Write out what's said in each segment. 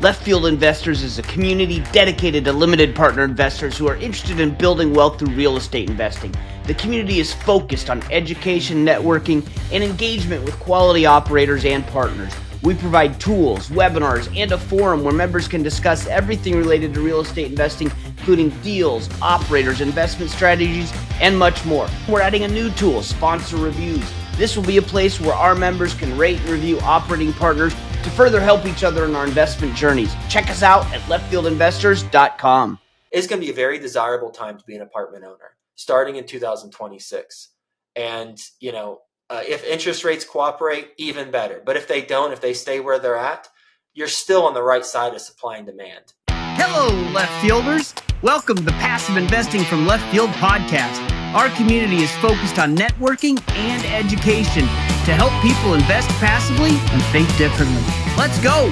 Leftfield Investors is a community dedicated to limited partner investors who are interested in building wealth through real estate investing. The community is focused on education, networking, and engagement with quality operators and partners. We provide tools, webinars, and a forum where members can discuss everything related to real estate investing, including deals, operators, investment strategies, and much more. We're adding a new tool, sponsor reviews. This will be a place where our members can rate and review operating partners to further help each other in our investment journeys. Check us out at leftfieldinvestors.com. It's going to be a very desirable time to be an apartment owner, starting in 2026. And, if interest rates cooperate, even better. But if they don't, if they stay where they're at, you're still on the right side of supply and demand. Hello, Left Fielders. Welcome to the Passive Investing from Left Field podcast. Our community is focused on networking and education to help people invest passively and think differently. Let's go.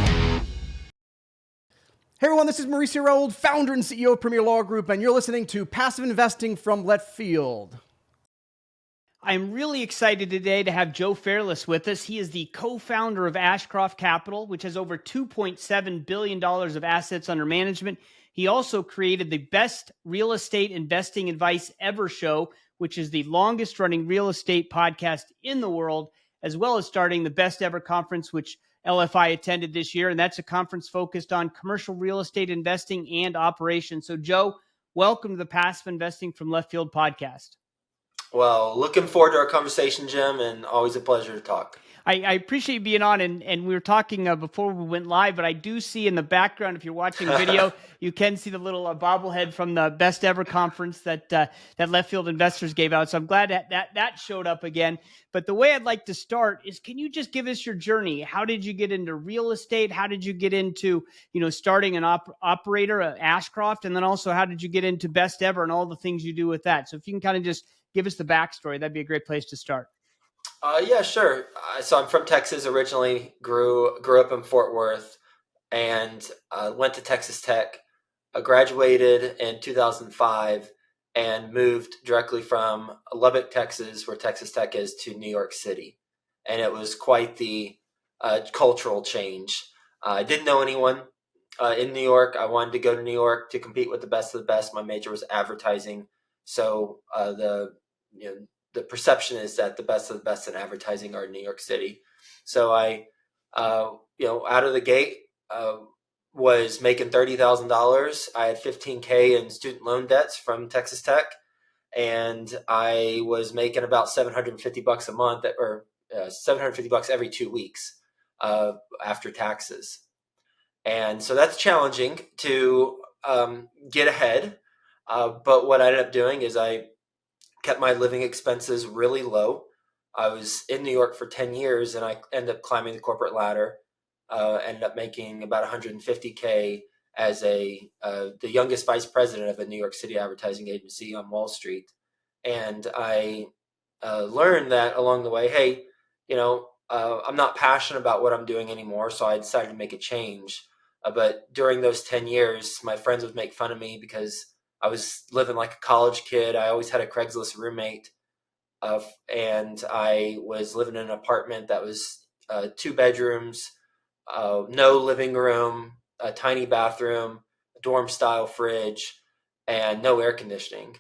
Hey everyone, this is Mauricio Raoul, founder and CEO of Premier Law Group, and you're listening to Passive Investing from Leftfield. I'm really excited today to have Joe Fairless with us. He is the co-founder of Ashcroft Capital, which has over $2.7 billion of assets under management. He also created the Best Real Estate Investing Advice Ever show, which is the longest running real estate podcast in the world, as well as starting the Best Ever Conference, which LFI attended this year. And that's a conference focused on commercial real estate investing and operations. So Joe, welcome to the Passive Investing from Left Field podcast. Well, looking forward to our conversation, Jim, and always a pleasure to talk. I appreciate you being on, and we were talking before we went live, but I do see in the background, if you're watching video, you can see the little bobblehead from the Best Ever Conference that Leftfield Investors gave out. So I'm glad that showed up again. But the way I'd like to start is, can you just give us your journey? How did you get into real estate? How did you get into starting an operator at Ashcroft? And then also, how did you get into Best Ever and all the things you do with that? So if you can kind of just give us the backstory, that'd be a great place to start. Yeah, sure. So I'm from Texas originally, grew up in Fort Worth, and went to Texas Tech, graduated in 2005, and moved directly from Lubbock, Texas, where Texas Tech is, to New York City. And it was quite the cultural change. I didn't know anyone in New York. I wanted to go to New York to compete with the best of the best. My major was advertising. So the perception is that the best of the best in advertising are in New York City. So I, out of the gate, was making $30,000. I had $15K in student loan debts from Texas Tech, and I was making about $750 a month, or $750 every 2 weeks after taxes. And so that's challenging to get ahead. But what I ended up doing is I kept my living expenses really low. I was in New York for 10 years, and I ended up climbing the corporate ladder. Ended up making about $150K as the youngest vice president of a New York City advertising agency on Wall Street. And I learned that along the way, hey, I'm not passionate about what I'm doing anymore, so I decided to make a change. But during those 10 years, my friends would make fun of me because I was living like a college kid. I always had a Craigslist roommate, and I was living in an apartment that was 2 bedrooms, no living room, a tiny bathroom, a dorm-style fridge, and no air conditioning.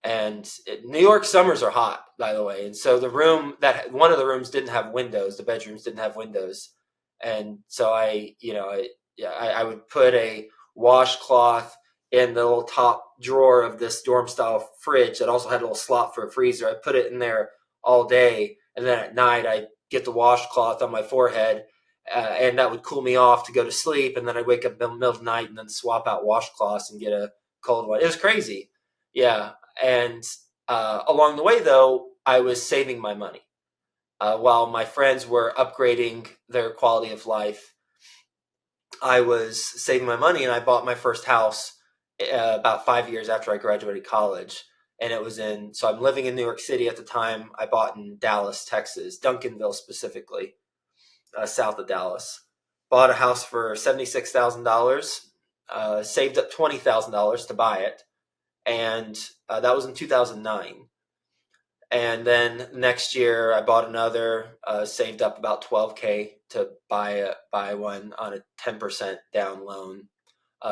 And New York summers are hot, by the way. And so one of the rooms didn't have windows. The bedrooms didn't have windows. And so I would put a washcloth in the little top drawer of this dorm style fridge that also had a little slot for a freezer. I put it in there all day, and then at night I get the washcloth on my forehead, and that would cool me off to go to sleep. And then I'd wake up in the middle of the night and then swap out washcloths and get a cold one. It was crazy. Yeah. And along the way, though, I was saving my money while my friends were upgrading their quality of life. I was saving my money, and I bought my first house about 5 years after I graduated college. And so I'm living in New York City at the time. I bought in Dallas, Texas, Duncanville specifically, south of Dallas. Bought a house for $76,000, saved up $20,000 to buy it. And that was in 2009. And then next year I bought another, saved up about $12K to buy one on a 10% down loan.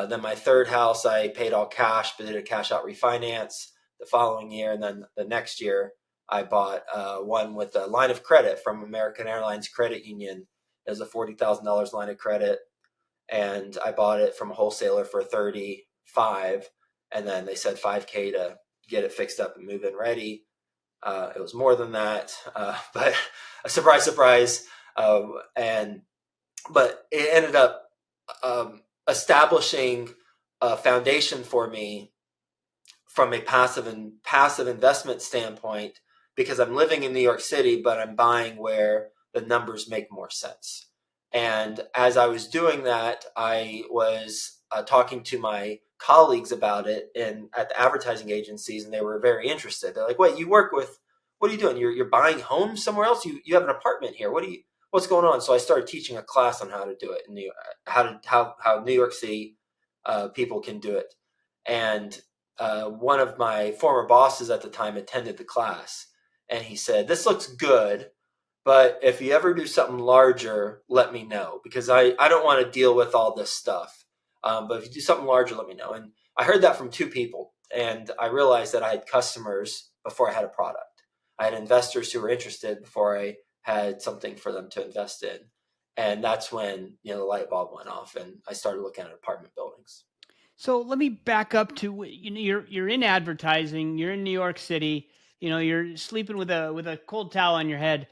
Then my third house, I paid all cash, but did a cash out refinance the following year. And then the next year, I bought one with a line of credit from American Airlines Credit Union. It was a $40,000 line of credit. And I bought it from a wholesaler for 35, and then they said $5K to get it fixed up and move in ready. It was more than that, but surprise, surprise. But it ended up establishing a foundation for me from a passive investment standpoint, because I'm living in New York City, but I'm buying where the numbers make more sense. And as I was doing that, I was talking to my colleagues about it at the advertising agencies, and they were very interested. They're like, "Wait, what are you doing? You're buying homes somewhere else? You have an apartment here. What's going on?" So I started teaching a class on how to do it in New York, how New York City people can do it. And one of my former bosses at the time attended the class, and he said, "This looks good, but if you ever do something larger, let me know, because I don't want to deal with all this stuff. But if you do something larger, let me know." And I heard that from two people, and I realized that I had customers before I had a product. I had investors who were interested before I had something for them to invest in. And that's when, the light bulb went off, and I started looking at apartment buildings. So let me back up to, you're in advertising, you're in New York City, you're sleeping with a cold towel on your head.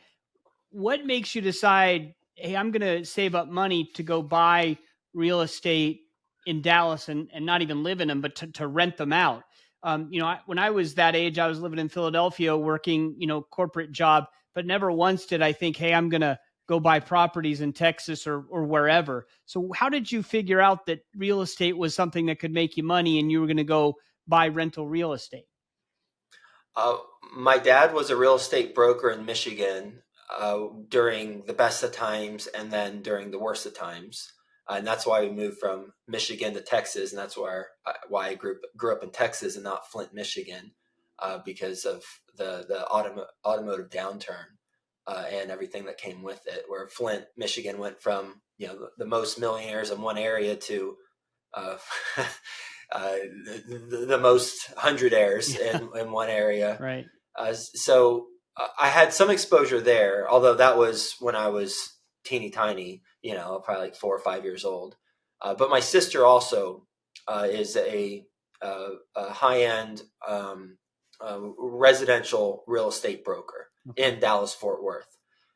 What makes you decide, hey, I'm going to save up money to go buy real estate in Dallas and not even live in them, but to rent them out? When I was that age, I was living in Philadelphia working, corporate job, but never once did I think, hey, I'm going to go buy properties in Texas or wherever. So how did you figure out that real estate was something that could make you money and you were going to go buy rental real estate? My dad was a real estate broker in Michigan during the best of times and then during the worst of times. And that's why we moved from Michigan to Texas. And that's why I grew up in Texas and not Flint, Michigan, because of the automotive downturn and everything that came with it, where Flint, Michigan went from, the most millionaires in one area to the most hundredaires in one area. Right. So I had some exposure there, although that was when I was teeny tiny, probably like 4 or 5 years old. But my sister also is a high-end residential real estate broker in Dallas, Fort Worth.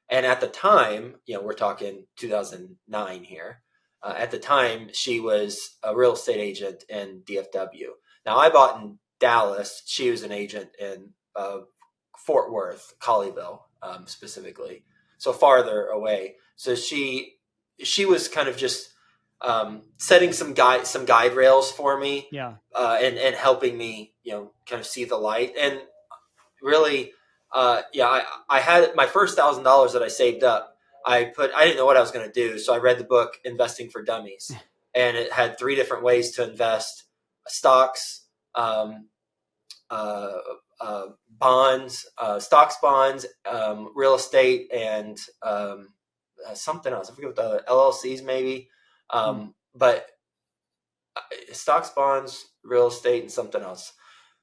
And at the time, we're talking 2009 here. At the time, she was a real estate agent in DFW. Now, I bought in Dallas. She was an agent in Fort Worth, Colleyville, specifically, so farther away. So she was kind of just setting some guide rails for me, and helping me, kind of see the light. And really, I had my first $1,000 that I saved up. I didn't know what I was going to do, so I read the book Investing for Dummies, and it had 3 different ways to invest: stocks, bonds, real estate, and something else. I forget what the LLCs maybe, but stocks, bonds, real estate, and something else.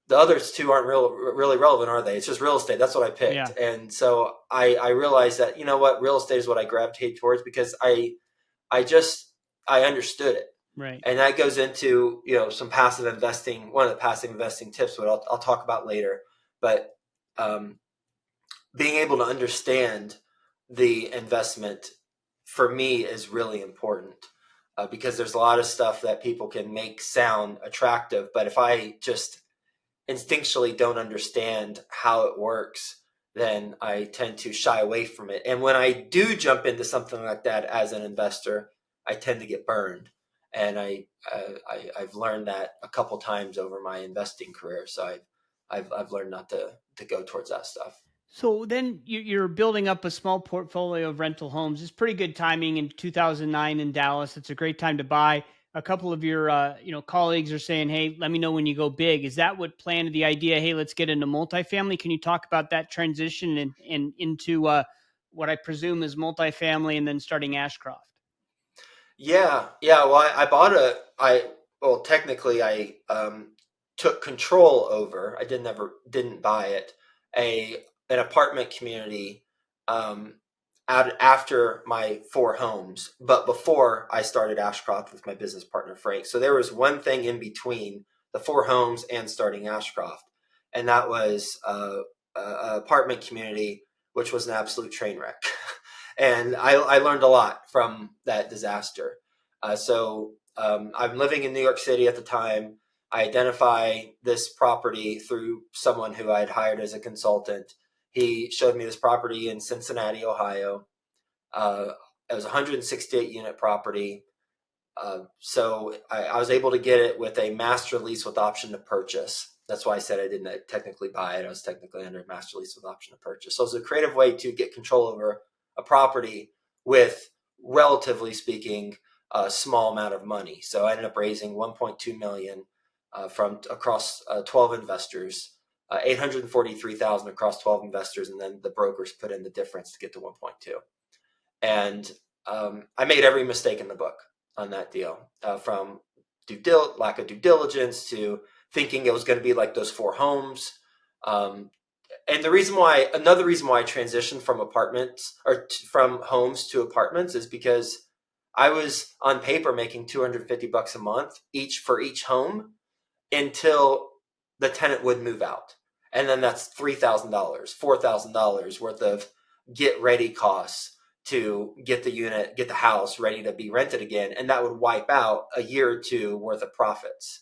The other 2 aren't really relevant, are they? It's just real estate. That's what I picked. Yeah. And so I realized that, real estate is what I gravitate towards, because I understood it. Right. And that goes into, some passive investing, one of the passive investing tips, what I'll talk about later. But being able to understand the investment for me is really important, because there's a lot of stuff that people can make sound attractive. But if I just instinctually don't understand how it works, then I tend to shy away from it. And when I do jump into something like that as an investor, I tend to get burned. And I've learned that a couple times over my investing career. So I've learned not to go towards that stuff. So then you're building up a small portfolio of rental homes. It's pretty good timing in 2009 in Dallas. It's a great time to buy. A couple of your colleagues are saying, hey, let me know when you go big. Is that what planted the idea? Hey, let's get into multifamily. Can you talk about that transition and into what I presume is multifamily and then starting Ashcroft. Yeah. Well, technically I took control over. I didn't buy it. An apartment community um, out after my 4 homes, but before I started Ashcroft with my business partner Frank. So there was one thing in between the 4 homes and starting Ashcroft, and that was a apartment community, which was an absolute train wreck. And I learned a lot from that disaster. I'm living in New York City at the time. I identify this property through someone who I had hired as a consultant. He showed me this property in Cincinnati, Ohio. It was a 168 unit property. So I was able to get it with a master lease with option to purchase. That's why I said I didn't technically buy it. I was technically under a master lease with option to purchase. So it was a creative way to get control over a property with, relatively speaking, a small amount of money. So I ended up raising 1.2 million from across 12 investors, 843,000 across 12 investors, and then the brokers put in the difference to get to 1.2. And I made every mistake in the book on that deal, from lack of due diligence to thinking it was going to be like those 4 homes. And another reason why I transitioned from from homes to apartments is because I was on paper making $250 a month for each home until the tenant would move out. And then that's $3,000, $4,000 worth of get ready costs to get the house ready to be rented again. And that would wipe out a year or 2 worth of profits.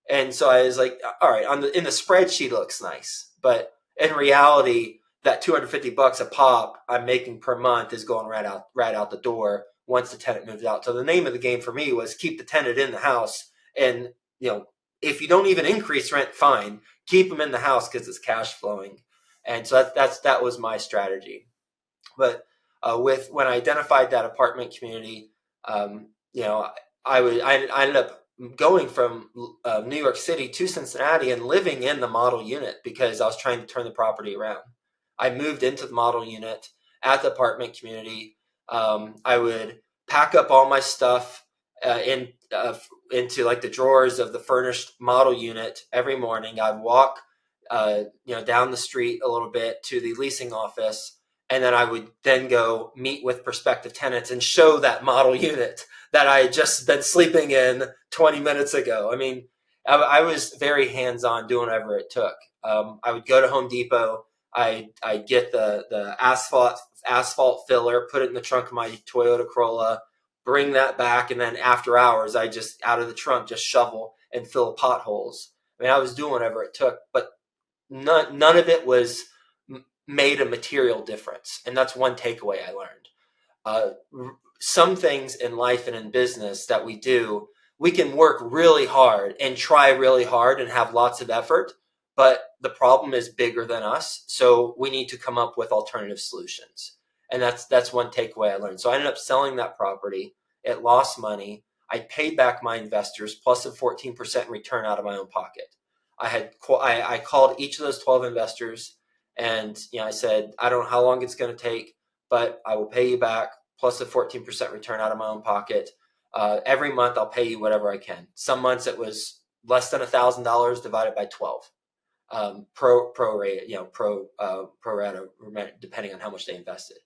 And so I was like, all right, in the spreadsheet it looks nice, but in reality, that $250 a pop I'm making per month is going right out the door once the tenant moves out. So the name of the game for me was keep the tenant in the house, and if you don't even increase rent, fine, keep them in the house because it's cash flowing. And so that was my strategy. But when I identified that apartment community, I ended up going from New York City to Cincinnati and living in the model unit because I was trying to turn the property around. I moved into the model unit at the apartment community. I would pack up all my stuff into like the drawers of the furnished model unit every morning. I'd walk down the street a little bit to the leasing office, and then I would then go meet with prospective tenants and show that model unit that I had just been sleeping in 20 minutes ago. I mean, I was very hands-on, doing whatever it took. I would go to Home Depot. I get the asphalt filler, put it in the trunk of my Toyota Corolla, bring that back, and then after hours, I just out of the trunk just shovel and fill potholes. I mean, I was doing whatever it took, but none of it was made a material difference. And that's one takeaway I learned. Some things in life and in business that we do, we can work really hard and try really hard and have lots of effort, but the problem is bigger than us. So we need to come up with alternative solutions. And that's one takeaway I learned. So I ended up selling that property. It lost money. I paid back my investors plus a 14% return out of my own pocket. I called each of those 12 investors, and I said, I don't know how long it's going to take, but I will pay you back plus a 14% return out of my own pocket. Every month I'll pay you whatever I can. Some months it was less than $1,000 divided by 12. Pro rata, depending on how much they invested.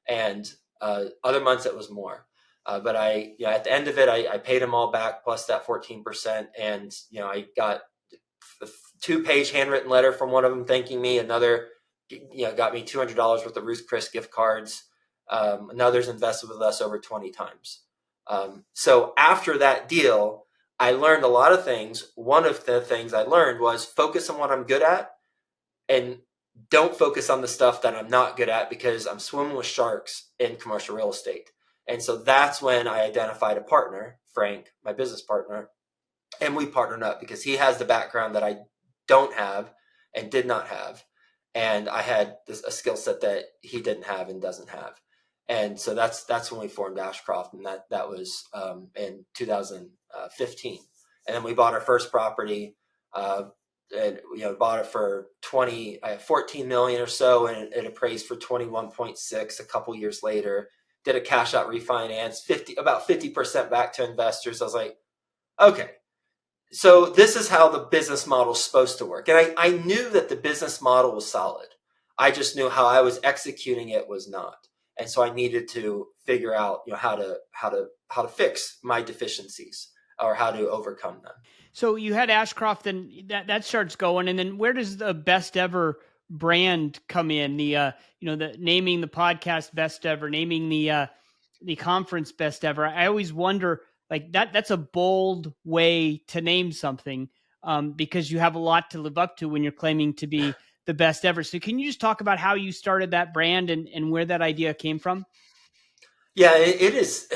And other months it was more. But at the end of it, I paid them all back plus that 14%. And, I got a 2-page handwritten letter from one of them thanking me. Another, got me $200 worth of Ruth Chris gift cards. Another's invested with us over 20 times. So after that deal, I learned a lot of things. One of the things I learned was focus on what I'm good at and don't focus on the stuff that I'm not good at, because I'm swimming with sharks in commercial real estate. And so that's when I identified a partner, Frank, my business partner, and we partnered up because he has the background that I don't have and did not have. And I had a skill set that he didn't have and doesn't have. And so that's when we formed Ashcroft, and that was in 2015. And then we bought our first property and bought it for 14 million or so, and it appraised for 21.6 a couple years later. Did a cash out refinance, about 50% back to investors. I was like, okay, so this is how the business model is supposed to work. And I knew that the business model was solid. I just knew how I was executing it was not. And so I needed to figure out, how to fix my deficiencies or how to overcome them. So you had Ashcroft, and that starts going, and then where does the Best Ever brand come in? The the naming the podcast Best Ever, naming the conference Best Ever. I always wonder, like, that's a bold way to name something, because you have a lot to live up to when you're claiming to be the best ever. So can you just talk about how you started that brand and where that idea came from? Yeah, it is.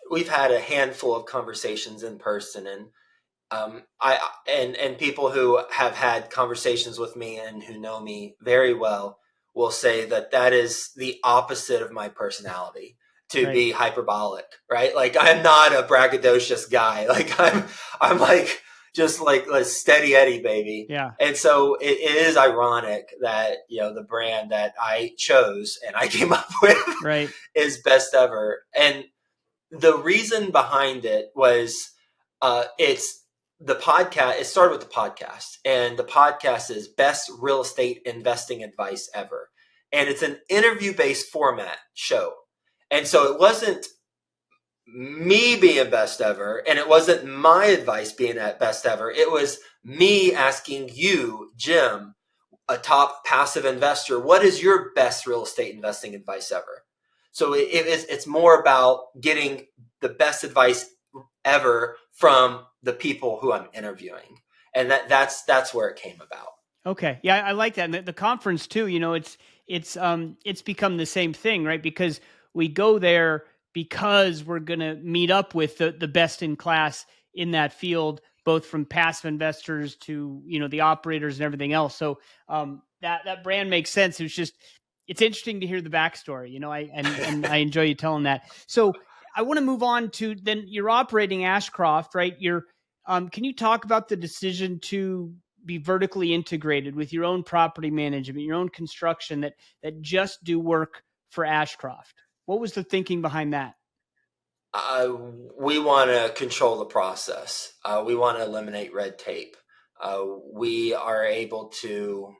We've had a handful of conversations in person, and and people who have had conversations with me and who know me very well will say that is the opposite of my personality, to Right. be hyperbolic, right? Like, I'm not a braggadocious guy. Like, I'm like just like a steady Eddie, baby. Yeah. And so it is ironic that the brand that I chose and I came up with Right. is Best Ever. And the reason behind it was it's the podcast. It started with the podcast, and the podcast is Best Real Estate Investing Advice Ever. And it's an interview-based format show. And so it wasn't me being best ever, and it wasn't my advice being at best ever. It was me asking you, Jim, a top passive investor, what is your best real estate investing advice ever? So it's more about getting the best advice ever from the people who I'm interviewing. And that's where it came about. Okay. Yeah, I like that. And the conference too, it's become the same thing, right? Because we go there because we're going to meet up with the best in class in that field, both from passive investors to, the operators and everything else. So that brand makes sense. It's interesting to hear the backstory, and I enjoy you telling that. So I want to move on to, then you're operating Ashcroft, right? Can you talk about the decision to be vertically integrated with your own property management, your own construction, that just do work for Ashcroft? What was the thinking behind that? We want to control the process. We want to eliminate red tape. We are able to,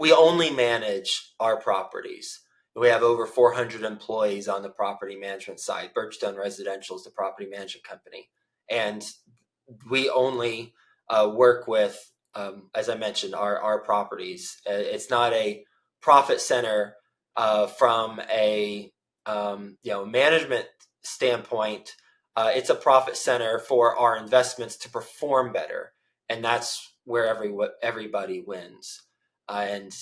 we only manage our properties. We have over 400 employees on the property management side. Birchstone Residential is the property management company. And we only work with, as I mentioned, our properties. It's not a profit center from a management standpoint. It's a profit center for our investments to perform better, and that's where everybody wins. And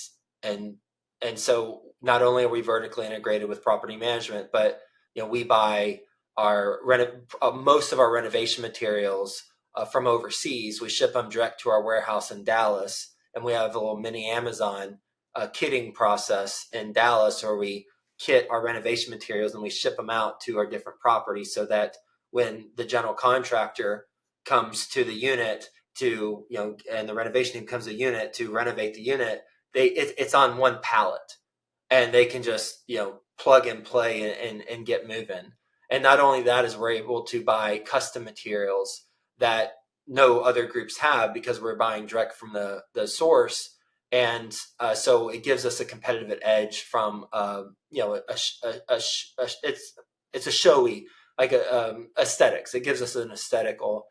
and and so not only are we vertically integrated with property management, but we buy most of our renovation materials from overseas. We ship them direct to our warehouse in Dallas, and we have a little mini Amazon kitting process in Dallas where we kit our renovation materials and we ship them out to our different properties, so that when the general contractor comes to the unit to, and the renovation team comes to the unit to renovate the unit, it's on one pallet, and they can just, plug and play and get moving. And not only that, is we're able to buy custom materials that no other groups have, because we're buying direct from the source. And so it gives us a competitive edge from, it's a showy, like aesthetics. It gives us an aesthetical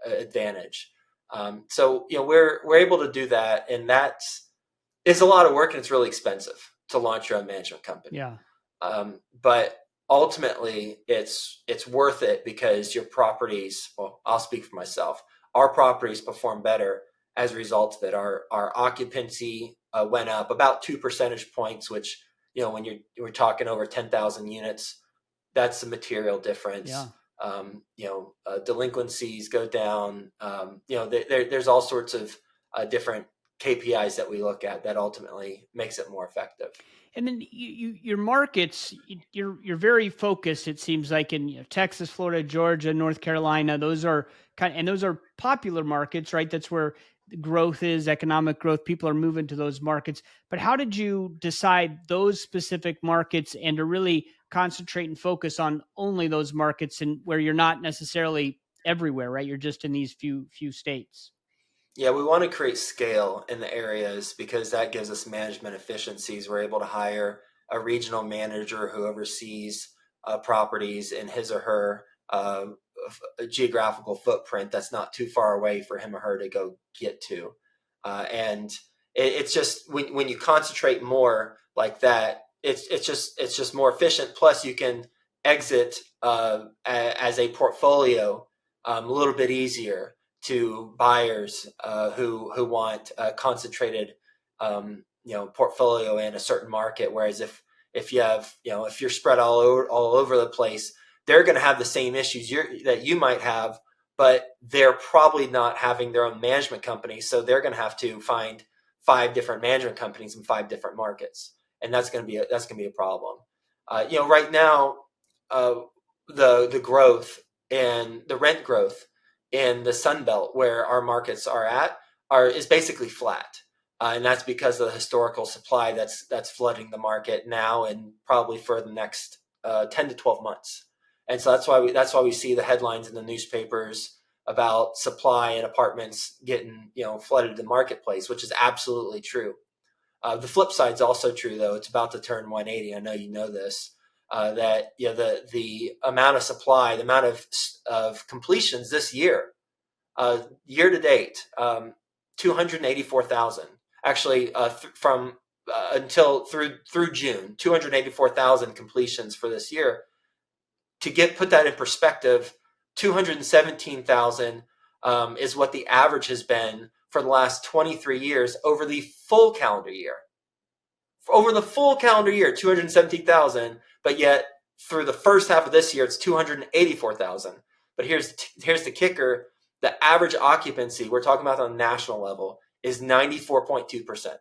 advantage. So we're able to do that, and it's a lot of work, and it's really expensive to launch your own management company. Yeah. But ultimately, it's worth it, because your properties, well, I'll speak for myself, our properties perform better as a result of it. Our occupancy went up about 2 percentage points, which, when we're talking over 10,000 units, that's a material difference. Yeah. Delinquencies go down. There's all sorts of different KPIs that we look at that ultimately makes it more effective. And then your markets, you're very focused. It seems like in Texas, Florida, Georgia, North Carolina. Those are those are popular markets, right? That's where the growth is, economic growth. People are moving to those markets. But how did you decide those specific markets and to really concentrate and focus on only those markets and where you're not necessarily everywhere, right? You're just in these few states. Yeah, we want to create scale in the areas because that gives us management efficiencies. We're able to hire a regional manager who oversees properties in his or her geographical footprint that's not too far away for him or her to go get to. And it's just when you concentrate more like that, it's just more efficient. Plus, you can exit as a portfolio a little bit easier to buyers who want a concentrated portfolio in a certain market. Whereas if you have if you're spread all over the place, they're going to have the same issues that you might have, but they're probably not having their own management company, so they're going to have to find 5 different management companies in 5 different markets, and that's going to be a problem. Right now, the growth and the rent growth in the Sun Belt where our markets is basically flat. And that's because of the historical supply that's flooding the market now and probably for the next 10 to 12 months. And so that's why we see the headlines in the newspapers about supply and apartments getting flooded the marketplace, which is absolutely true. The flip side is also true, though. It's about to turn 180. I know you know this. That the amount of supply, the amount of completions this year, year to date, 284,000. Actually, through June, 284,000 completions for this year. To put that in perspective, 217,000 is what the average has been for the last 23 years over the full calendar year. Over the full calendar year, 217,000, but yet through the first half of this year, it's 284,000. But here's the kicker. The average occupancy, we're talking about on a national level, is 94.2%.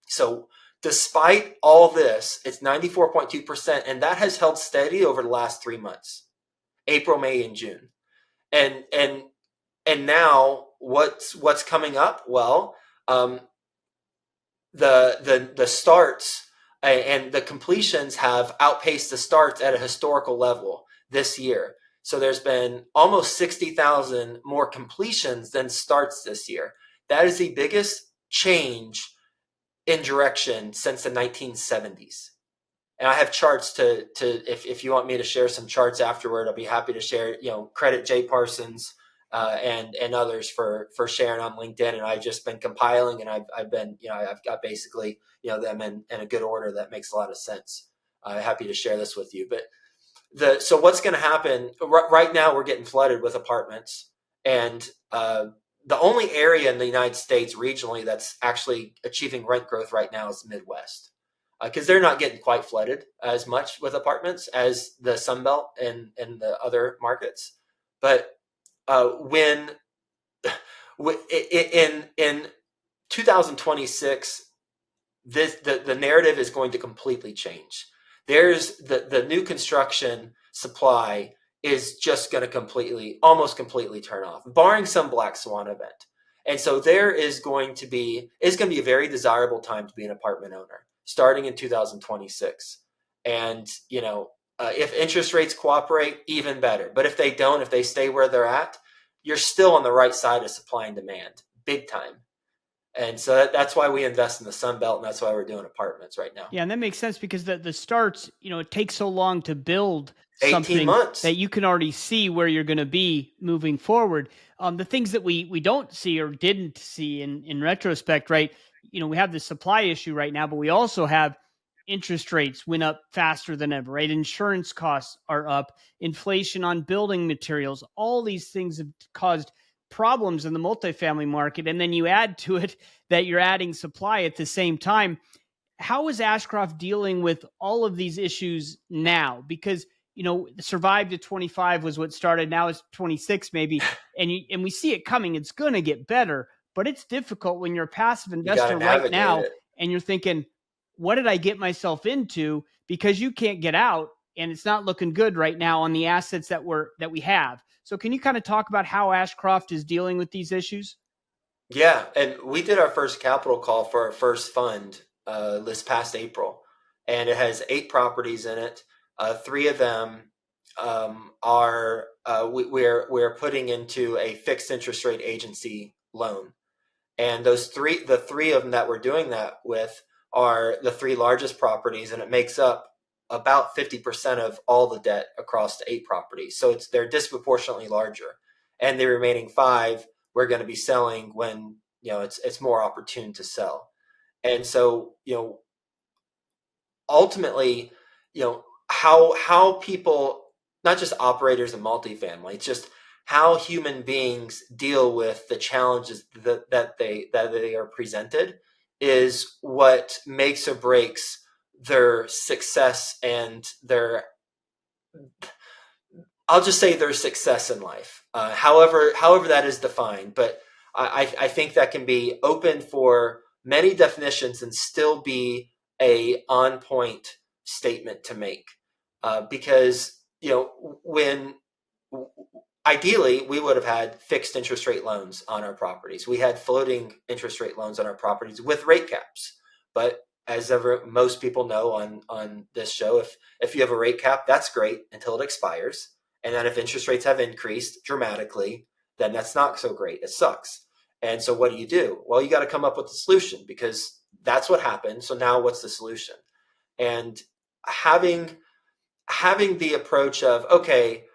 So despite all this, it's 94.2%, and that has held steady over the last 3 months, April, May, and June. And now what's coming up? Well, the starts and the completions have outpaced the starts at a historical level this year. So there's been almost 60,000 more completions than starts this year. That is the biggest change in direction since the 1970s. And I have charts if you want me to share some charts afterward, I'll be happy to share. Credit Jay Parsons and others for sharing on LinkedIn. And I've just been compiling, and I've got basically them in a good order that makes a lot of sense. I'm happy to share this with you. But so what's going to happen right now? We're getting flooded with apartments, and the only area in the United States regionally that's actually achieving rent growth right now is the Midwest, because they're not getting quite flooded as much with apartments as the Sun Belt and the other markets. But in 2026, the narrative is going to completely change. There's the new construction supply is just going to almost completely turn off, barring some black swan event. And so there is going to be a very desirable time to be an apartment owner starting in 2026. And, if interest rates cooperate, even better. But if they don't, if they stay where they're at, you're still on the right side of supply and demand, big time. And so that's why we invest in the Sun Belt, and that's why we're doing apartments right now. Yeah, and that makes sense because the starts, it takes so long to build 18 something months that you can already see where you're going to be moving forward. The things that we don't see or didn't see in retrospect, right? We have the supply issue right now, but we also have interest rates went up faster than ever, right? Insurance costs are up, inflation on building materials. All these things have caused problems in the multifamily market. And then you add to it that you're adding supply at the same time. How is Ashcroft dealing with all of these issues now? Because, survive to 25 was what started. Now it's 26 maybe. And we see it coming. It's going to get better. but it's difficult when you're a passive You got to investor right navigate now it. and you're thinking, what did I get myself into? Because you can't get out and it's not looking good right now on the assets that we have. So can you kind of talk about how Ashcroft is dealing with these issues? Yeah, and we did our first capital call for our first fund this past April, and it has 8 properties in it. 3 of them are we're putting into a fixed interest rate agency loan, and the 3 of them that we're doing that with are the 3 largest properties, and it makes up about 50% of all the debt across the 8 properties. So they're disproportionately larger, and the remaining 5 we're going to be selling when it's more opportune to sell. And so ultimately, how people, not just operators in multifamily, it's just how human beings deal with the challenges that they are presented is what makes or breaks their success and I'll just say their success in life, however that is defined. But I think that can be open for many definitions and still be a on point statement to make, because when ideally we would have had fixed interest rate loans on our properties. We had floating interest rate loans on our properties with rate caps, but most people know on this show, if you have a rate cap, that's great until it expires. And then if interest rates have increased dramatically, then that's not so great. It sucks. And so what do? Well, you got to come up with a solution, because that's what happened. So now what's the solution? And having the approach of, okay,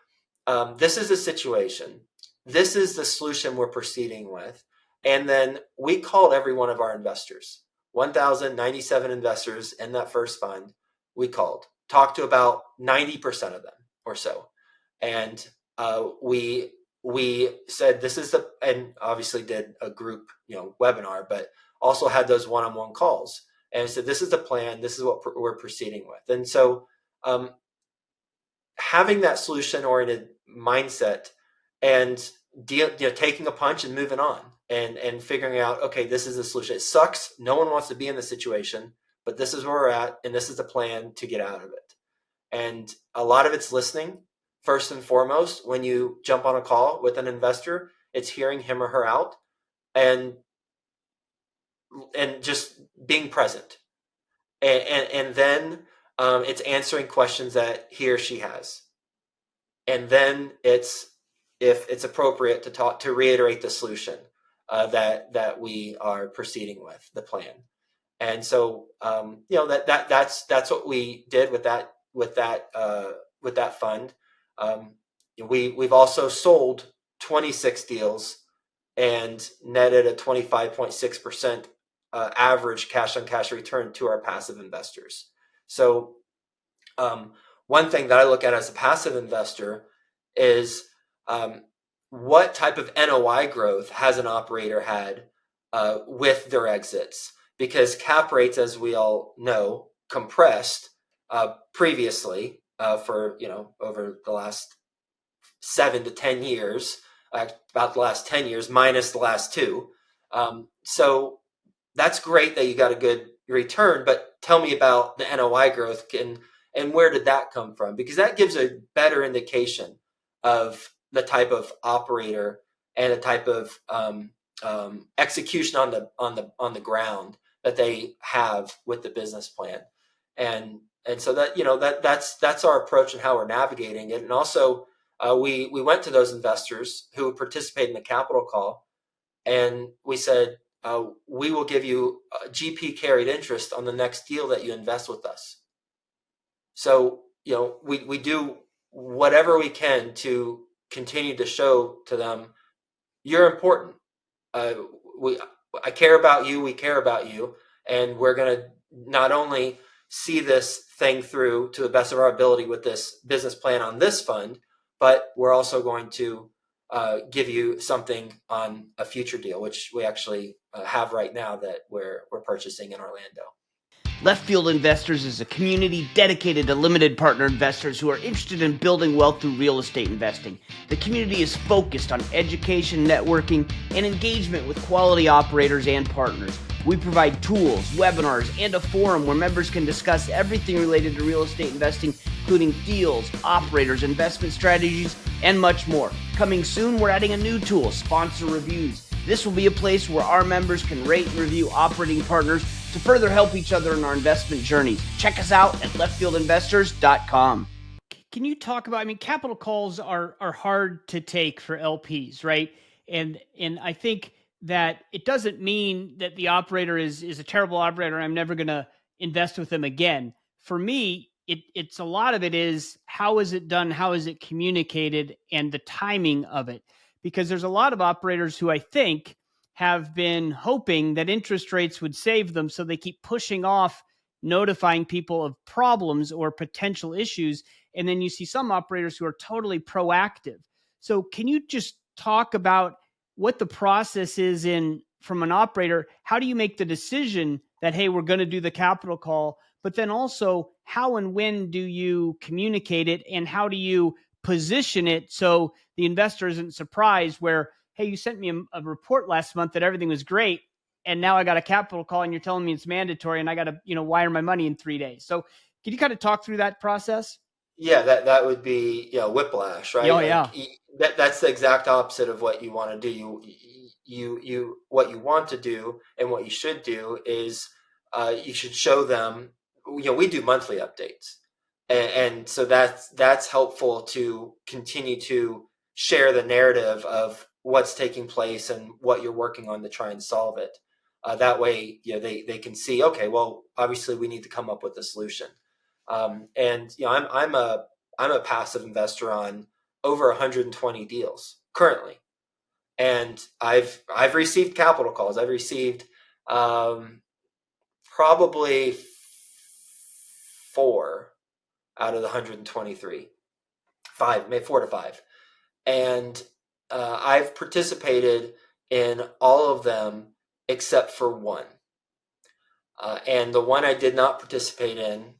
this is the situation. This is the solution we're proceeding with. And then we called every one of our investors, 1,097 investors in that first fund. We talked to about 90% of them or so. And we said, and obviously did a group webinar, but also had those one-on-one calls, and said, this is the plan, this is what we're proceeding with. And so having that solution-oriented mindset and taking a punch and moving on, and figuring out, okay, this is the solution. It sucks. No one wants to be in the situation, but this is where we're at, and this is the plan to get out of it. And a lot of it's listening. First and foremost, when you jump on a call with an investor, it's hearing him or her out and just being present. And then it's answering questions that he or she has. And then it's, if it's appropriate, to reiterate the solution that we are proceeding with, the plan. And so that's what we did with that fund. We've also sold 26 deals and netted a 25.6% average cash on cash return to our passive investors. So one thing that I look at as a passive investor is what type of NOI growth has an operator had with their exits, because cap rates, as we all know, compressed previously for over the last 7 to 10 years, about the last 10 years minus the last 2. So that's great that you got a good return, but tell me about the NOI growth and where did that come from? Because that gives a better indication of the type of operator and the type of execution on the ground that they have with the business plan. And so that's our approach and how we're navigating it. And also we went to those investors who participated in the capital call, and we said, we will give you GP carried interest on the next deal that you invest with us. So we do whatever we can to continue to show to them, you're important. I care about you. We care about you, and we're going to not only see this thing through to the best of our ability with this business plan on this fund, but we're also going to give you something on a future deal, which we actually have right now that we're purchasing in Orlando. Leftfield Investors is a community dedicated to limited partner investors who are interested in building wealth through real estate investing. The community is focused on education, networking, and engagement with quality operators and partners. We provide tools, webinars, and a forum where members can discuss everything related to real estate investing, including deals, operators, investment strategies, and much more. Coming soon, we're adding a new tool, sponsor reviews. This will be a place where our members can rate and review operating partners to further help each other in our investment journeys. Check us out at leftfieldinvestors.com. Can you talk about, capital calls are hard to take for LPs, right? And I think that it doesn't mean that the operator is a terrible operator. I'm never going to invest with them again. For me, it's a lot of it is how is it done? How is it communicated and the timing of it? Because there's a lot of operators who I think have been hoping that interest rates would save them. So they keep pushing off notifying people of problems or potential issues. And then you see some operators who are totally proactive. So can you just talk about what the process is from an operator? How do you make the decision that, hey, we're going to do the capital call, but then also how and when do you communicate it and how do you position it so the investor isn't surprised where, hey, you sent me a report last month that everything was great, and now I got a capital call and you're telling me it's mandatory and I got to, wire my money in 3 days. So can you kind of talk through that process? Yeah, that would be whiplash, right? Oh, yeah. That's the exact opposite of what you want to do. You what you want to do and what you should do is you should show them. We do monthly updates, and so that's helpful to continue to share the narrative of what's taking place and what you're working on to try and solve it. That way, they can see, okay, well, obviously we need to come up with a solution. And I'm a passive investor on over 120 deals currently, and I've received capital calls. I've received probably 4 out of the 123, 4 to 5, and I've participated in all of them except for one, and the one I did not participate in.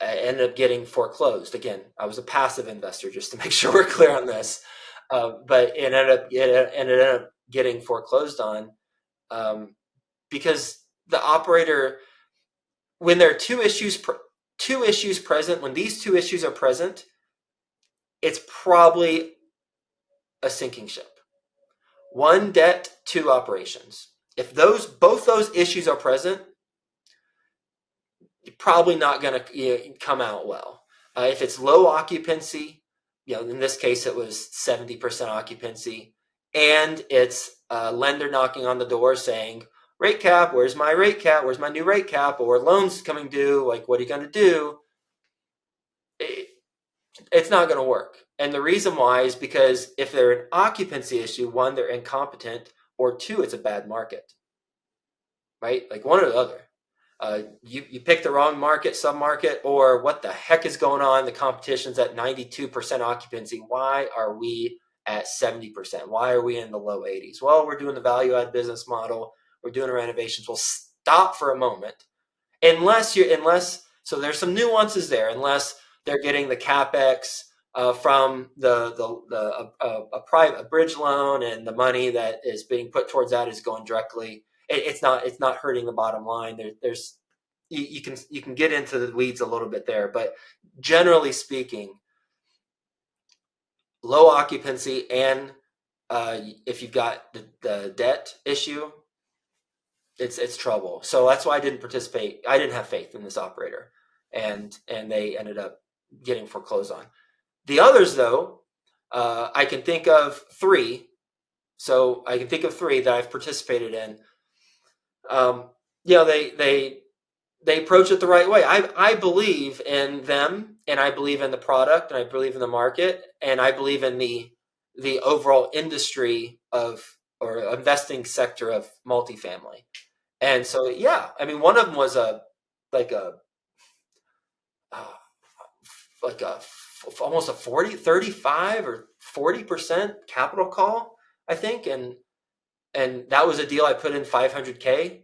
I ended up getting foreclosed. Again, I was a passive investor, just to make sure we're clear on this. But it ended up getting foreclosed on because the operator, when there are two issues present, when these two issues are present, it's probably a sinking ship. 1 debt, 2 operations. If both those issues are present, you're probably not going to come out well. If it's low occupancy, in this case it was 70% occupancy, and it's a lender knocking on the door saying, rate cap, where's my rate cap? Where's my new rate cap? Or loans coming due, like, what are you going to do? It's not going to work. And the reason why is because if they're an occupancy issue, 1, they're incompetent, or 2, it's a bad market, right? Like one or the other. You pick the wrong market, submarket, or what the heck is going on? The competition's at 92% occupancy. Why are we at 70%? Why are we in the low 80s? Well, we're doing the value add business model. We're doing renovations. Well, stop for a moment. So there's some nuances there. Unless they're getting the capex from a bridge loan, and the money that is being put towards that is going directly. It's not hurting the bottom line. You can get into the weeds a little bit there, but generally speaking, low occupancy and if you've got the debt issue, it's trouble. So that's why I didn't participate. I didn't have faith in this operator, and they ended up getting foreclosed on. The others, though, I can think of 3. So I can think of 3 that I've participated in. They approach it the right way. I believe in them, and I believe in the product, and I believe in the market, and I believe in the overall industry or investing sector of multifamily. And so, one of them was almost a 35 or 40% capital call, I think, and that was a deal I put in $500K.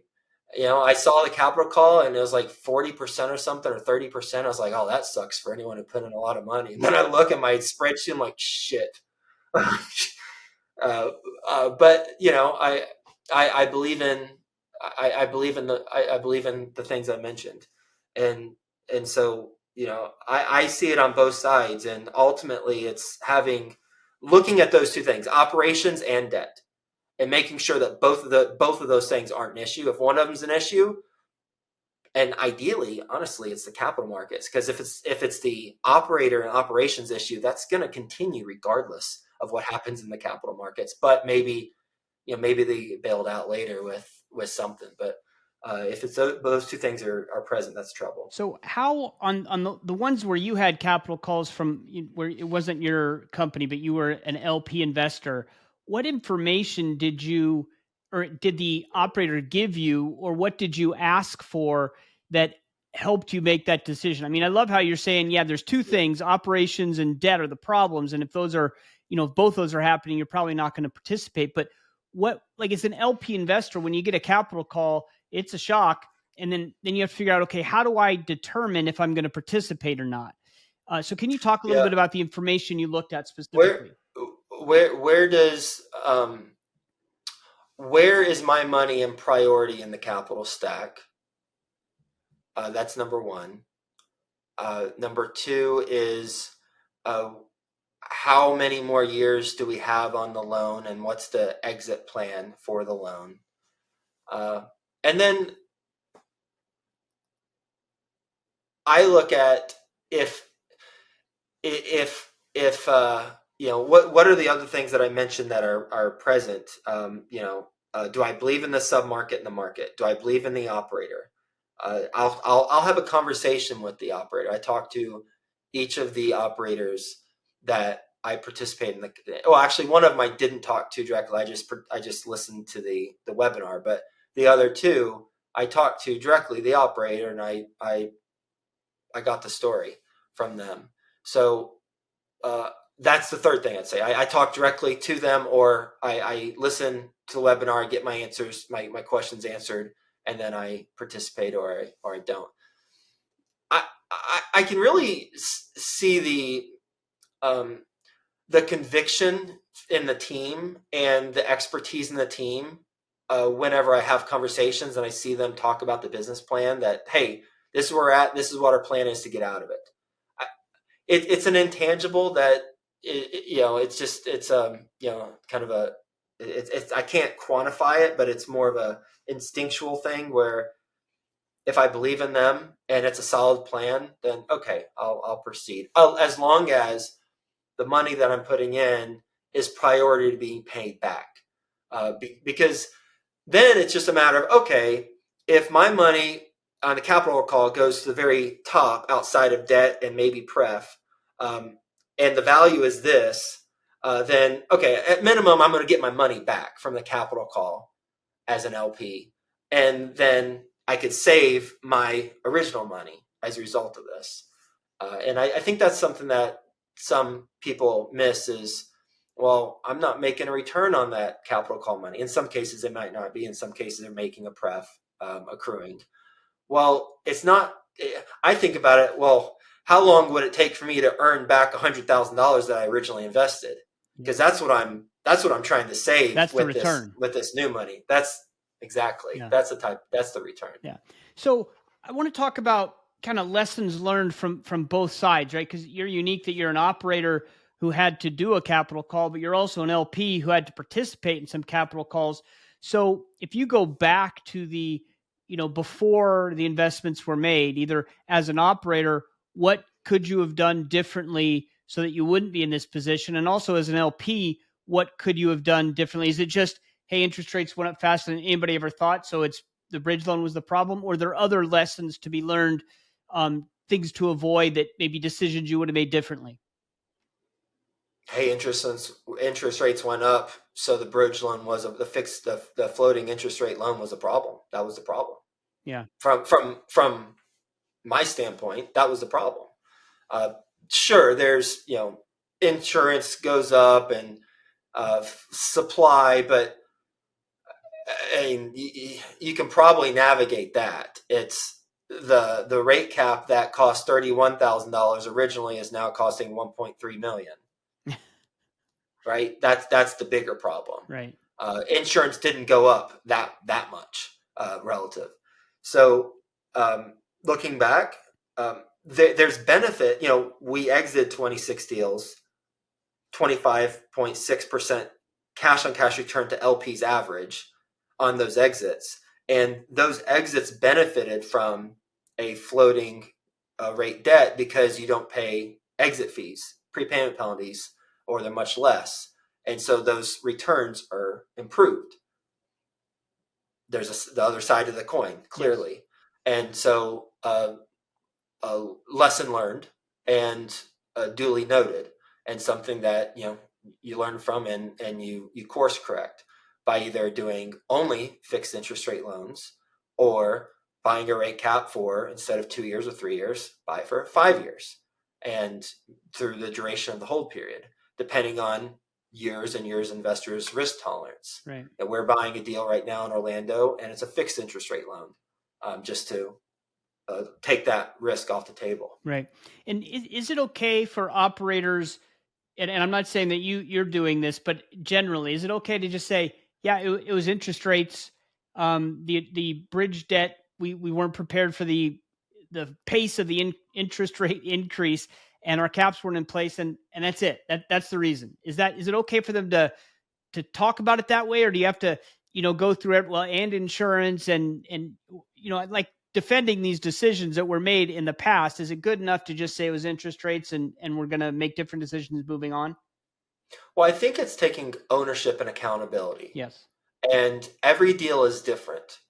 I saw the capital call and it was like 40% or something, or 30%. I was like, oh, that sucks for anyone who put in a lot of money. And then I look at my spreadsheet, I'm like, shit. But I believe in I believe in the things I mentioned, and so I see it on both sides, and ultimately it's looking at those two things, operations and debt, and making sure that both of those things aren't an issue. If one of them's an issue, and ideally, honestly, it's the capital markets, because if it's the operator and operations issue, that's going to continue regardless of what happens in the capital markets. But maybe they bailed out later with something. But if it's those two things are present, that's trouble. So how on the ones where you had capital calls from where it wasn't your company, but you were an LP investor, what information did the operator give you, or what did you ask for that helped you make that decision? I mean, I love how you're saying, yeah, there's two things, operations and debt are the problems. And if those are, if both those are happening, you're probably not going to participate. But as an LP investor, when you get a capital call, it's a shock. And then you have to figure out, okay, how do I determine if I'm going to participate or not? So can you talk a little bit about the information you looked at specifically? Where is my money in priority in the capital stack? That's number one. Number two is how many more years do we have on the loan, and what's the exit plan for the loan? And then I look at what are the other things that I mentioned that are present? Do I believe in the submarket and the market? Do I believe in the operator? I'll have a conversation with the operator. I talk to each of the operators that I participate in. Actually, one of them I didn't talk to directly. I just listened to the webinar. But the other two, I talked to directly the operator, and I got the story from them. So that's the third thing I'd say. I talk directly to them, or I listen to the webinar, I get my answers, my questions answered, and then I participate or I don't. I can really see the conviction in the team and the expertise in the team whenever I have conversations and I see them talk about the business plan, that, hey, this is where we're at, this is what our plan is to get out of it. It's an intangible that it's kind of a, I can't quantify it, but it's more of a instinctual thing where if I believe in them and it's a solid plan, then okay, I'll proceed. As long as the money that I'm putting in is priority to being paid back. Because then it's just a matter of, okay, if my money on the capital call goes to the very top outside of debt and maybe pref, and the value is this, then okay, at minimum, I'm going to get my money back from the capital call as an LP. And then I could save my original money as a result of this. And I think that's something that some people miss is, well, I'm not making a return on that capital call money. In some cases, it might not be. In some cases, they're making a pref accruing. Well, it's not. I think about it, well, how long would it take for me to earn back $100,000 that I originally invested? Because that's what I'm trying to save. That's the return with this new money. That's exactly. Yeah. That's the return. Yeah. So I want to talk about kind of lessons learned from both sides, right? Because you're unique that you're an operator who had to do a capital call, but you're also an LP who had to participate in some capital calls. So if you go back to the, before the investments were made, either as an operator, what could you have done differently so that you wouldn't be in this position? And also as an LP, what could you have done differently? Is it just, hey, interest rates went up faster than anybody ever thought, so it's the bridge loan was the problem? Or are there other lessons to be learned, things to avoid, that maybe decisions you would have made differently? Hey, interest rates went up, so the bridge loan was the floating interest rate loan was a problem. That was the problem. Yeah. From my standpoint, that was the problem. Sure, there's insurance goes up and supply, but And you can probably navigate that. It's the rate cap that cost $31,000 originally is now costing 1.3 million. Right? That's the bigger problem. Right. Insurance didn't go up that much relative. So looking back, there's benefit. We exited 26 deals, 25.6% cash on cash return to LP's average on those exits. And those exits benefited from a floating rate debt because you don't pay exit fees, prepayment penalties, or they're much less. And so those returns are improved. There's the other side of the coin, clearly. Yes. And so a lesson learned and duly noted, and something that you learn from and you course correct by either doing only fixed interest rate loans or buying a rate cap for, instead of 2 years or 3 years, buy it for 5 years and through the duration of the hold period, depending on years and years investors' risk tolerance. Right. And we're buying a deal right now in Orlando, and it's a fixed interest rate loan, just to take that risk off the table. Right. And is it okay for operators, and I'm not saying that you're doing this, but generally, is it okay to just say, yeah, it was interest rates, the bridge debt, we weren't prepared for the pace of the interest rate increase, and our caps weren't in place, and that's it. That's the reason. Is it okay for them to talk about it that way, or do you have to go through it? Well, and insurance and like defending these decisions that were made in the past, is it good enough to just say it was interest rates and we're going to make different decisions moving on? Well, I think it's taking ownership and accountability. Yes. And every deal is different.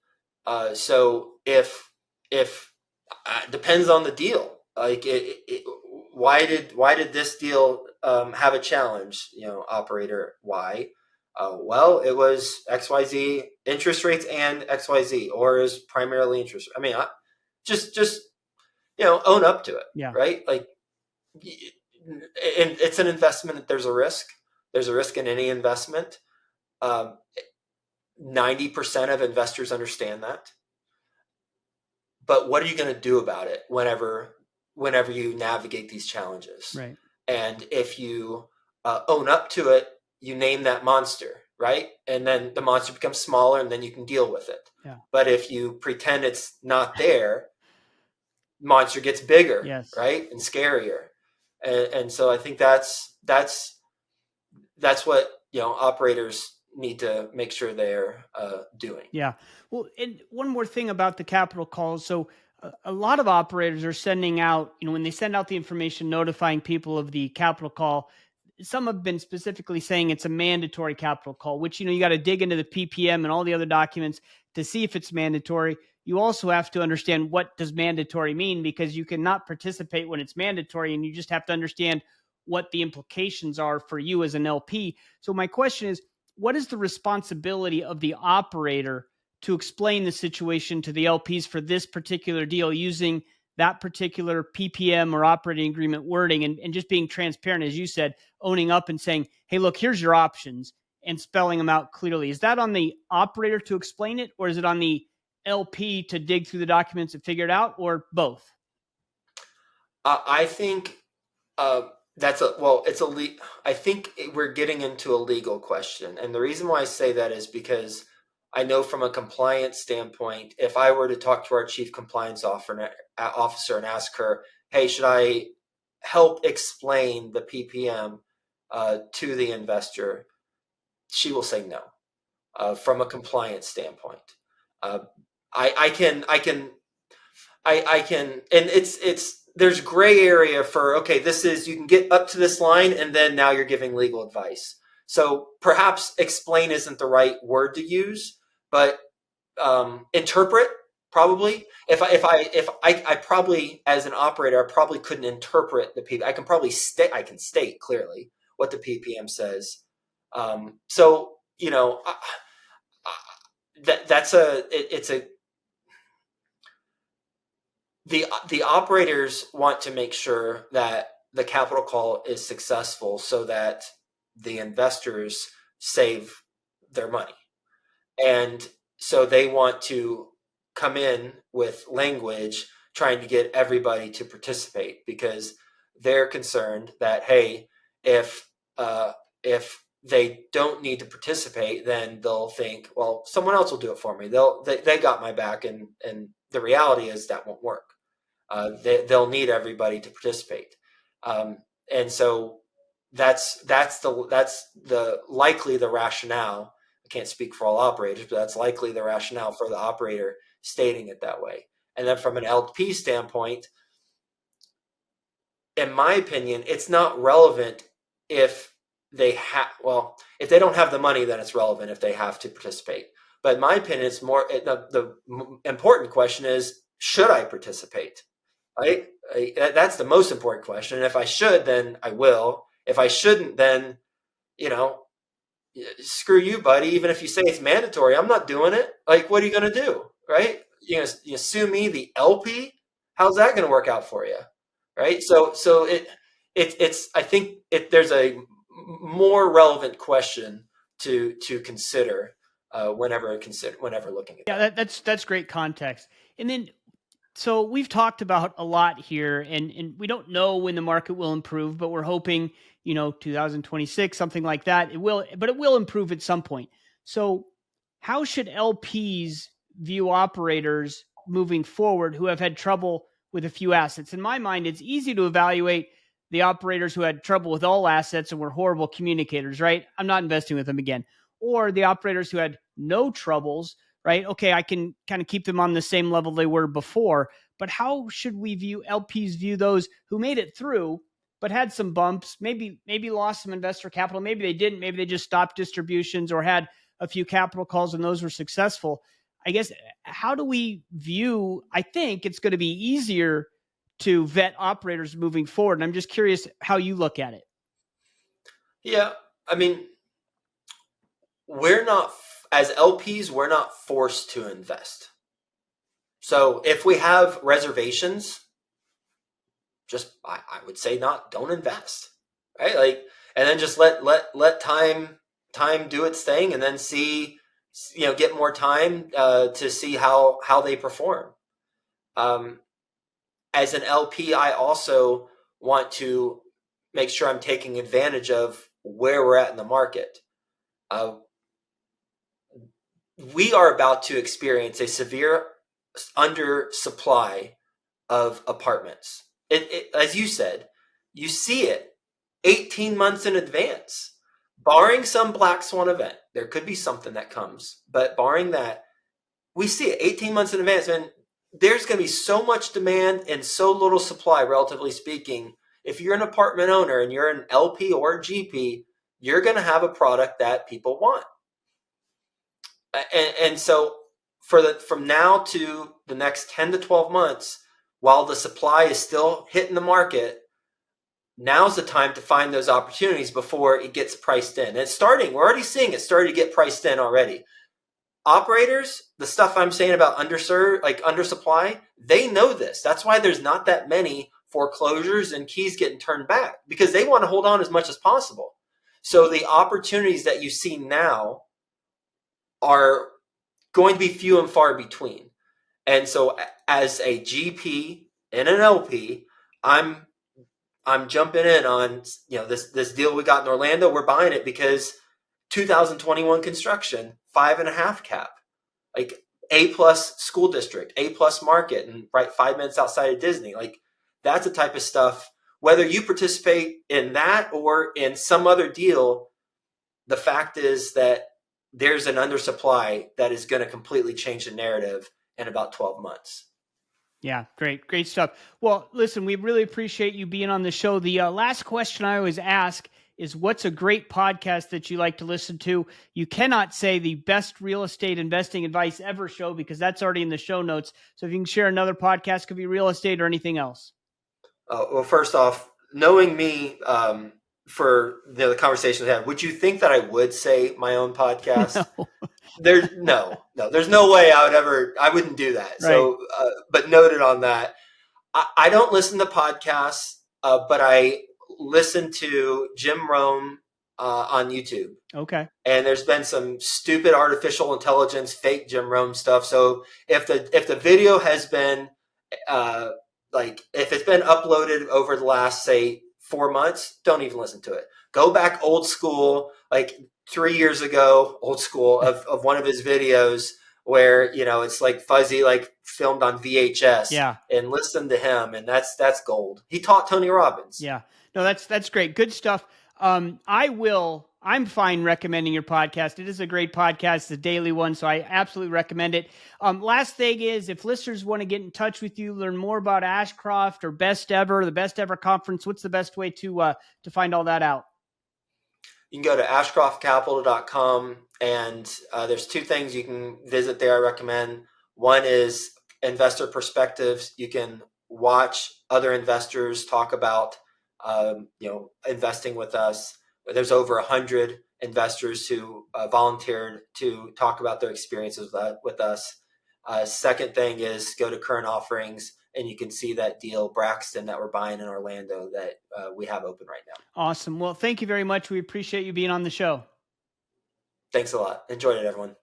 So if depends on the deal. Like why did this deal have a challenge? Operator, why? Well, it was XYZ interest rates and XYZ, or is primarily interest. I mean, just own up to it. Yeah. Right. Like, and it's an investment. There's a risk. There's a risk in any investment. 90% of investors understand that. But what are you going to do about it whenever you navigate these challenges? Right. And if you own up to it, you name that monster, right? And then the monster becomes smaller, and then you can deal with it. Yeah. But if you pretend it's not there, monster gets bigger, yes, right, and scarier. And so I think that's what operators need to make sure they're doing. Yeah. Well, and one more thing about the capital calls. So a lot of operators are sending out, when they send out the information notifying people of the capital call, some have been specifically saying it's a mandatory capital call, which, you got to dig into the PPM and all the other documents to see if it's mandatory. You also have to understand, what does mandatory mean, because you cannot participate when it's mandatory, and you just have to understand what the implications are for you as an LP. So my question is, what is the responsibility of the operator to explain the situation to the LPs for this particular deal using that particular PPM or operating agreement wording, and just being transparent, as you said, owning up and saying, hey, look, here's your options, and spelling them out clearly? Is that on the operator to explain it, or is it on the LP to dig through the documents and figure it out, or both? I think I think we're getting into a legal question. And the reason why I say that is because I know from a compliance standpoint, if I were to talk to our chief compliance officer and ask her, hey, should I help explain the PPM to the investor, she will say no. From a compliance standpoint, I can, and it's there's gray area for, okay, you can get up to this line, and then now you're giving legal advice. So perhaps explain isn't the right word to use, but interpret, probably. If I probably, as an operator, I probably couldn't interpret the PPM. I can state clearly what the PPM says. So the operators want to make sure that the capital call is successful so that the investors save their money. And so they want to come in with language trying to get everybody to participate, because they're concerned that, hey, if they don't need to participate, then they'll think, well, someone else will do it for me. They got my back, and the reality is that won't work. They'll need everybody to participate, and so that's the likely the rationale. I can't speak for all operators, but that's likely the rationale for the operator stating it that way. And then from an LP standpoint, in my opinion, it's not relevant if they if they don't have the money, then it's relevant if they have to participate. But in my opinion, it's more, the important question is, should I participate? Right? That's the most important question. And if I should, then I will. If I shouldn't, then, screw you, buddy. Even if you say it's mandatory, I'm not doing it. Like, what are you going to do? Right? You sue me, the LP? How's that going to work out for you? Right? So it's I think there's a more relevant question to consider whenever looking at that. That's great context. And then, so we've talked about a lot here, and we don't know when the market will improve, but we're hoping, 2026, something like that. It will improve at some point. So how should LPs view operators moving forward who have had trouble with a few assets? In my mind, it's easy to evaluate the operators who had trouble with all assets and were horrible communicators, right? I'm not investing with them again. Or the operators who had no troubles, right? Okay, I can kind of keep them on the same level they were before. But how should we view LPs view those who made it through but had some bumps, maybe lost some investor capital, maybe they didn't, maybe they just stopped distributions or had a few capital calls and those were successful? I guess, how do we view, I think it's going to be easier to vet operators moving forward. And I'm just curious how you look at it. Yeah. I mean, as LPs, we're not forced to invest. So if we have reservations, I would say don't invest, right? Like, and then just let time do its thing, and then see, get more time to see how they perform. As an LP, I also want to make sure I'm taking advantage of where we're at in the market. We are about to experience a severe undersupply of apartments. As you said, you see it 18 months in advance. Barring some black swan event, there could be something that comes, but barring that, we see it 18 months in advance, and there's going to be so much demand and so little supply, relatively speaking. If you're an apartment owner and you're an LP or a GP, you're going to have a product that people want. And so from now to the next 10 to 12 months, while the supply is still hitting the market, now's the time to find those opportunities before it gets priced in. And it's starting. We're already seeing it starting to get priced in already. Operators, the stuff I'm saying about undersupply, they know this. That's why there's not that many foreclosures and keys getting turned back, because they want to hold on as much as possible. So the opportunities that you see now are going to be few and far between. And so as a GP and an LP, I'm jumping in on this deal we got in Orlando. We're buying it because 2021 construction, 5.5 cap, like A+ school district, A+ market, and right 5 minutes outside of Disney. Like, that's the type of stuff. Whether you participate in that or in some other deal, the fact is that there's an undersupply that is going to completely change the narrative in about 12 months. Yeah, great stuff. Well, listen, we really appreciate you being on the show. The last question I always ask is, what's a great podcast that you like to listen to? You cannot say the best real estate investing advice ever show, because that's already in the show notes. So if you can share another podcast, could be real estate or anything else. Well, first off, knowing me, for the conversation we had, would you think that I would say my own podcast? No. There's no way I wouldn't do that. Right. So, but noted on that, I don't listen to podcasts, but I listen to Jim Rome on YouTube. Okay. And there's been some stupid artificial intelligence, fake Jim Rome stuff. So if the video has been if it's been uploaded over the last, say, 4 months, don't even listen to it. Go back old school, like 3 years ago, old school of one of his videos where, it's like fuzzy, like filmed on VHS. Yeah. And listen to him, and that's gold. He taught Tony Robbins. Yeah. No, that's great. Good stuff. I'm fine recommending your podcast. It is a great podcast. It's a daily one, so I absolutely recommend it. Last thing is, if listeners want to get in touch with you, learn more about Ashcroft or the Best Ever Conference, what's the best way to find all that out? You can go to ashcroftcapital.com, and there's 2 things you can visit there I recommend. One is investor perspectives. You can watch other investors talk about investing with us. There's over 100 investors who volunteered to talk about their experiences with us. Second thing is go to current offerings, and you can see that deal, Braxton, that we're buying in Orlando that we have open right now. Awesome. Well, thank you very much. We appreciate you being on the show. Thanks a lot. Enjoyed it, everyone.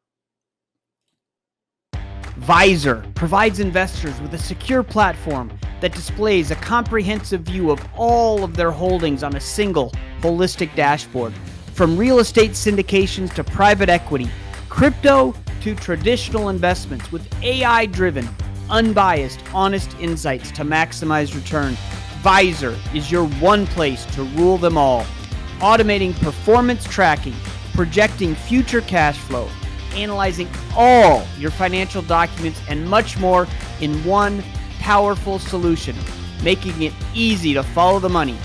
Visor provides investors with a secure platform that displays a comprehensive view of all of their holdings on a single, holistic dashboard. From real estate syndications to private equity, crypto to traditional investments, with AI-driven, unbiased, honest insights to maximize return, Visor is your one place to rule them all. Automating performance tracking, projecting future cash flow, analyzing all your financial documents, and much more in one powerful solution, making it easy to follow the money.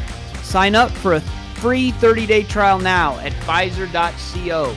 Sign up for a free 30-day trial now at Visor.co.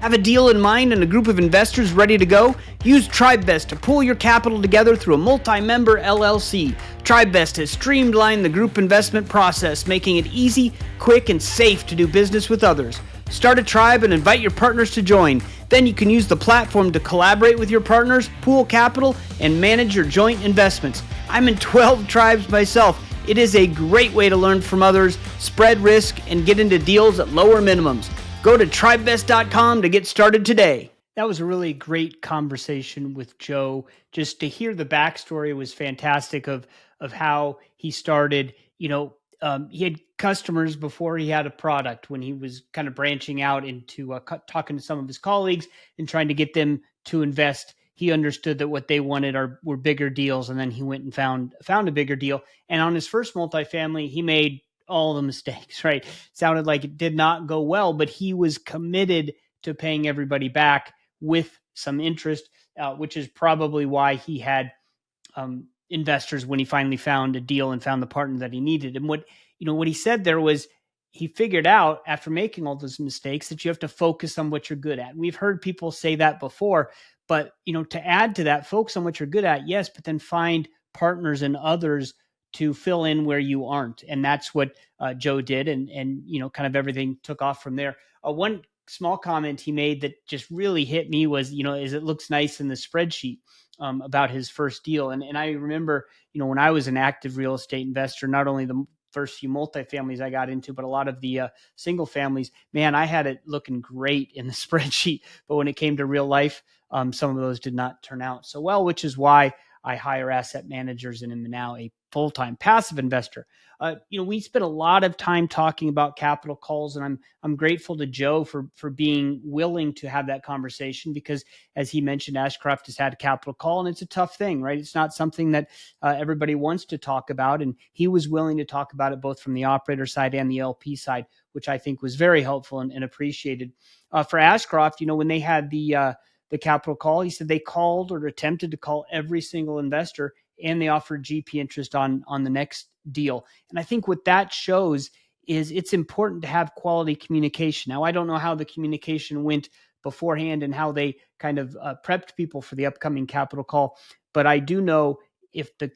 Have a deal in mind and a group of investors ready to go? Use TribeVest to pool your capital together through a multi-member LLC. TribeVest has streamlined the group investment process, making it easy, quick, and safe to do business with others. Start a tribe and invite your partners to join. Then you can use the platform to collaborate with your partners, pool capital, and manage your joint investments. I'm in 12 tribes myself. It is a great way to learn from others, spread risk, and get into deals at lower minimums. Go to tribevest.com to get started today. That was a really great conversation with Joe. Just to hear the backstory was fantastic of how he started. He had customers before he had a product, when he was kind of branching out into talking to some of his colleagues and trying to get them to invest. He understood that what they wanted were bigger deals, and then he went and found a bigger deal. And on his first multifamily, he made all the mistakes, right? Sounded like it did not go well, but he was committed to paying everybody back with some interest, which is probably why he had investors when he finally found a deal and found the partner that he needed. And what he said there was, he figured out after making all those mistakes that you have to focus on what you're good at. And we've heard people say that before, but to add to that, focus on what you're good at, yes, but then find partners and others to fill in where you aren't. And that's what Joe did. And kind of everything took off from there. One small comment he made that just really hit me was, is it looks nice in the spreadsheet about his first deal. And I remember, when I was an active real estate investor, not only the first few multifamilies I got into, but a lot of the single families, man, I had it looking great in the spreadsheet. But when it came to real life, some of those did not turn out so well, which is why I hire asset managers and am now a full-time passive investor. We spent a lot of time talking about capital calls, and I'm grateful to Joe for being willing to have that conversation, because as he mentioned, Ashcroft has had a capital call, and it's a tough thing, right? It's not something that everybody wants to talk about, and he was willing to talk about it both from the operator side and the LP side, which I think was very helpful and appreciated. For Ashcroft, when they had the capital call, he said they called or attempted to call every single investor, and they offered GP interest on the next deal. And I think what that shows is it's important to have quality communication. Now, I don't know how the communication went beforehand and how they kind of prepped people for the upcoming capital call, but I do know if the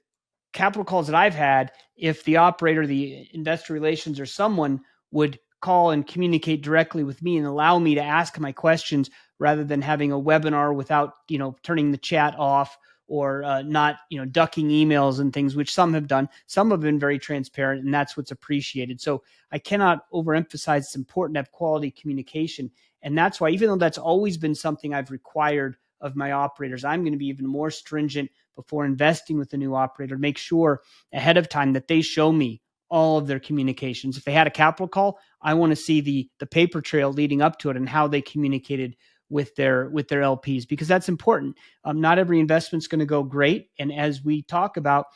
capital calls that I've had, if the operator, the investor relations, or someone would call and communicate directly with me and allow me to ask my questions rather than having a webinar without, turning the chat off, or not, ducking emails and things, which some have done. Some have been very transparent, and that's what's appreciated. So I cannot overemphasize it's important to have quality communication. And that's why, even though that's always been something I've required of my operators, I'm going to be even more stringent before investing with a new operator. Make sure ahead of time that they show me all of their communications. If they had a capital call, I want to see the paper trail leading up to it and how they communicated with their LPs, because that's important. Not every investment's going to go great. And as we talk about,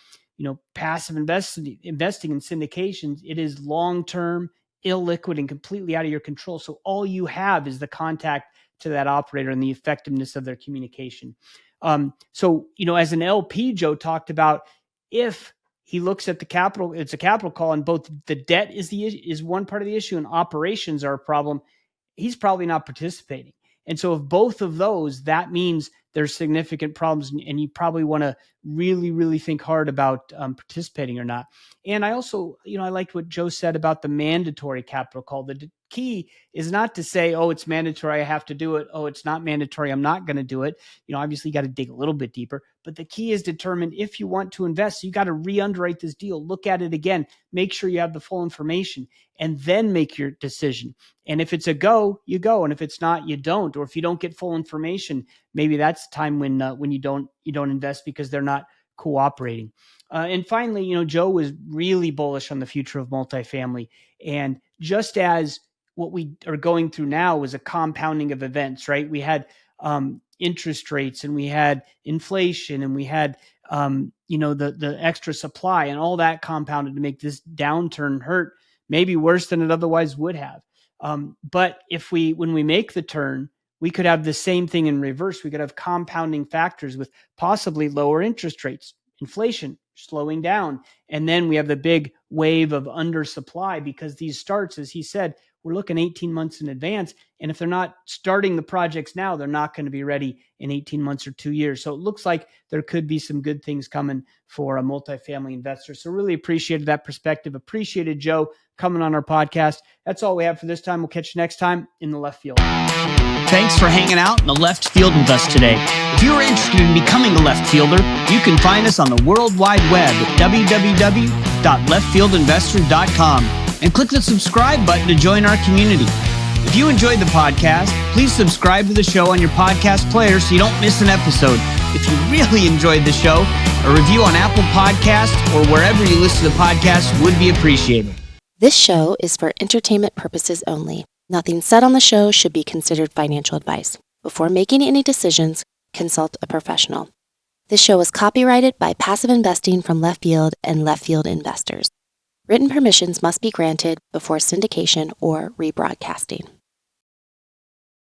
passive investing in syndications, it is long-term, illiquid, and completely out of your control. So all you have is the contact to that operator and the effectiveness of their communication. So, as an LP, Joe talked about, if he looks at the capital, it's a capital call, and both the debt is one part of the issue and operations are a problem, he's probably not participating. And so if both of those, that means there's significant problems, and you probably want to really, really think hard about participating or not. And I also, I liked what Joe said about the mandatory capital call. The key is not to say, oh, it's mandatory, I have to do it. Oh, it's not mandatory, I'm not going to do it. Obviously you got to dig a little bit deeper, but the key is determine if you want to invest. So you got to re-underwrite this deal, look at it again, make sure you have the full information, and then make your decision. And if it's a go, you go. And if it's not, you don't. Or if you don't get full information, maybe that's time when you don't invest because they're not cooperating. And finally, Joe was really bullish on the future of multifamily. And just as what we are going through now was a compounding of events, right? We had interest rates, and we had inflation, and we had the extra supply, and all that compounded to make this downturn hurt maybe worse than it otherwise would have. But when we make the turn, we could have the same thing in reverse. We could have compounding factors with possibly lower interest rates, inflation slowing down, and then we have the big wave of undersupply, because these starts, as he said, we're looking 18 months in advance. And if they're not starting the projects now, they're not going to be ready in 18 months or 2 years. So it looks like there could be some good things coming for a multifamily investor. So really appreciated that perspective. Appreciated Joe coming on our podcast. That's all we have for this time. We'll catch you next time in the left field. Thanks for hanging out in the left field with us today. If you are interested in becoming a left fielder, you can find us on the World Wide Web at www.leftfieldinvestor.com and click the subscribe button to join our community. If you enjoyed the podcast, please subscribe to the show on your podcast player so you don't miss an episode. If you really enjoyed the show, a review on Apple Podcasts or wherever you listen to podcasts would be appreciated. This show is for entertainment purposes only. Nothing said on the show should be considered financial advice. Before making any decisions, consult a professional. This show is copyrighted by Passive Investing from Leftfield and Leftfield Investors. Written permissions must be granted before syndication or rebroadcasting.